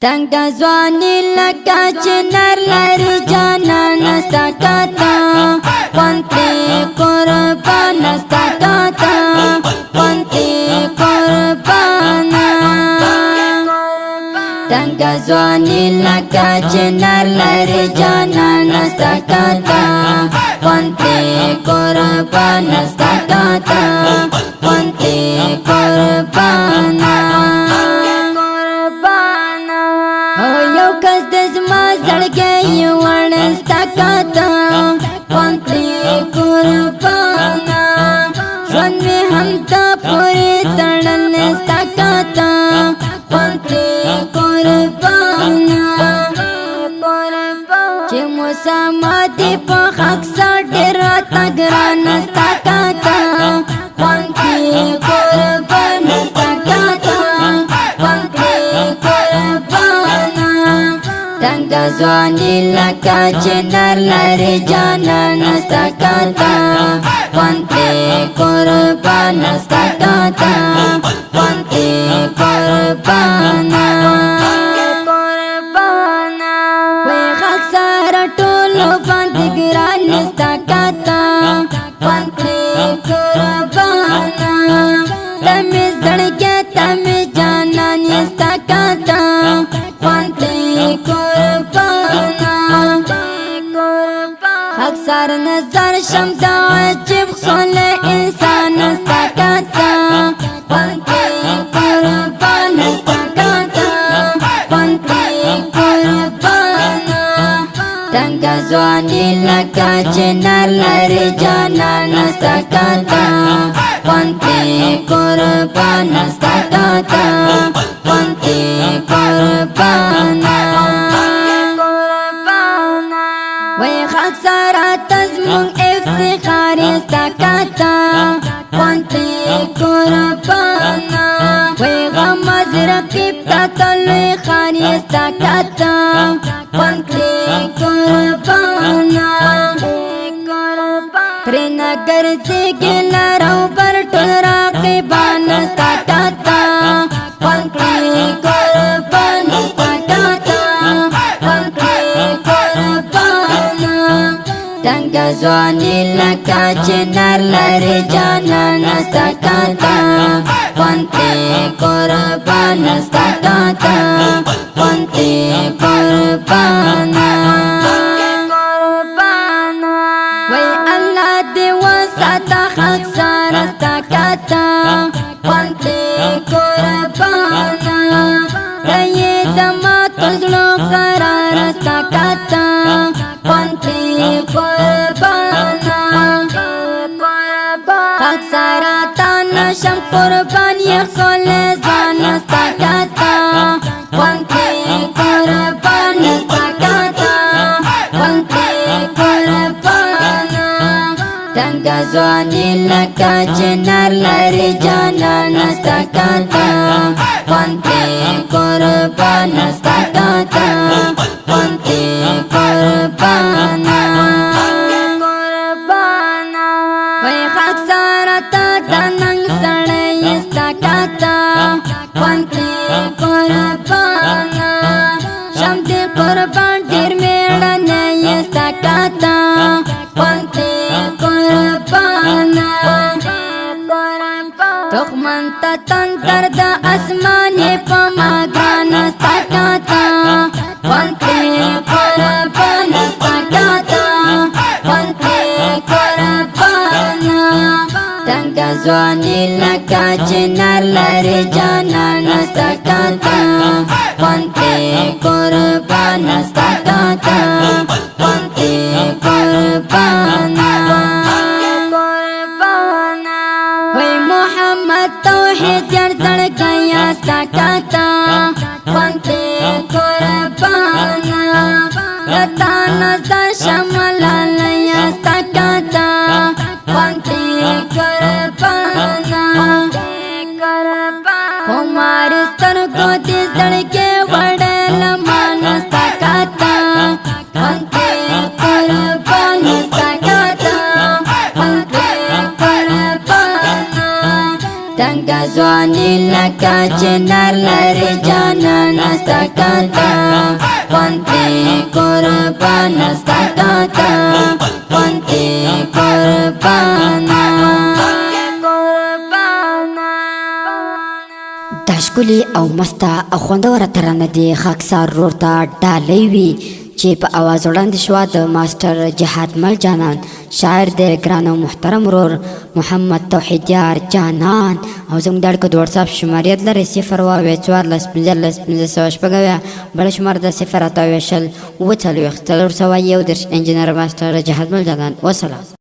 تنگ ځواني لکه چنار لري جانان نستا کاتا پنتي قربان نستا کاتا پنتي قربان تنگ ځواني لکه چنار لري جانان نستا کاتا پنتي قربان نستا کاتا پنتي قربان ورنستا کاتا پنتي قربانا ژوند می هم تا پوری تړل نستا کاتا پنتي قربانا چې مساماتي په حق سره ډېر تګران نستا کاتا پنتي قربان نستا کاتا پنتي قربانا تنگ ځواني لکه چنار لري جانان نستا کاتا پنتي قربان نستا کاتا پنتي قربانا وای خاک سره ټولو باندې ګران نستا کاتا پنتي قربانا تمه زړګي تمه جانان نستا کاتا پنتي اکثر نظر شمدا عجب خل انسان نستا کاتا پنتي قربان نستا کاتا پنتي قربانا تنگ ځواني لکه چنار لري جانان نستا کاتا پنتي قربان نستا کاتا پنتي قربانا وای خاک سارا تزمون افتخار استا کاتا پنتي قربانا وای غم زرقیب تا تلوی خاری استا کاتا پنتي قربانا پرنا گرځي لارو پر ټول راقبان استا کاتا پنتي قربان استا کاتا پنتي تنگ ځواني لکه چنار لري جانان نستا کاتا پنتي قربان نستا کاتا پنتي قربانا وای الله دې وساته حق سره ستا کاتا پنتي قربانا دې دما تزلو قرار ستا کاتا پنتي قربانا حق سارا تانا شم قربان یخل زان نستا کاتا پنتي قربان نستا کاتا پنتي قربانا تنگ ځواني لکه چنار لري جانان نستا کاتا پنتي قربان نستا کاتا پنتي قربانا وای خاک سارا تا دننګ سړی استا کاتا پنتي قربانا شم دې قربان ډېر میړنی استا کاتا پنتي قربانا دښمن ته تندر د اسمانې په ما ګران استا کاتا پنتي قربان استا کاتا پنتي قربانا تنگ ځواني لکه چنار لري جانان نستا کاتا پنتي قربان نستا کاتا پنتي قربانا وای محمد توحید یار زړګی استا کاتا پنتي قربانا لتا نظر شمال استا کاتا پنتي قربانا عمر سترګو دې زړګي وړل مان استا کاتا پنتي قربان استا کاتا پنتي قربانا تنگ ځواني لکه چې نر لري جانان ستا کاته خوندې قربان ستا کاته خوندې قربان دا ښکلي او مسته او خوندوره ترانه دي خاکسار رور ته ډالۍ وي چې په اواز وړاندې شوه د ماسټر جهاد مل جانان شاعر د ګران او محترم ورور محمد توحید یار جانان او زموږ د اړیکو د وټساپ شماریت لري 0 14 15 15 بل شمار د 0 28 441 انجینر ماسټر جهاد مل جانان وسلام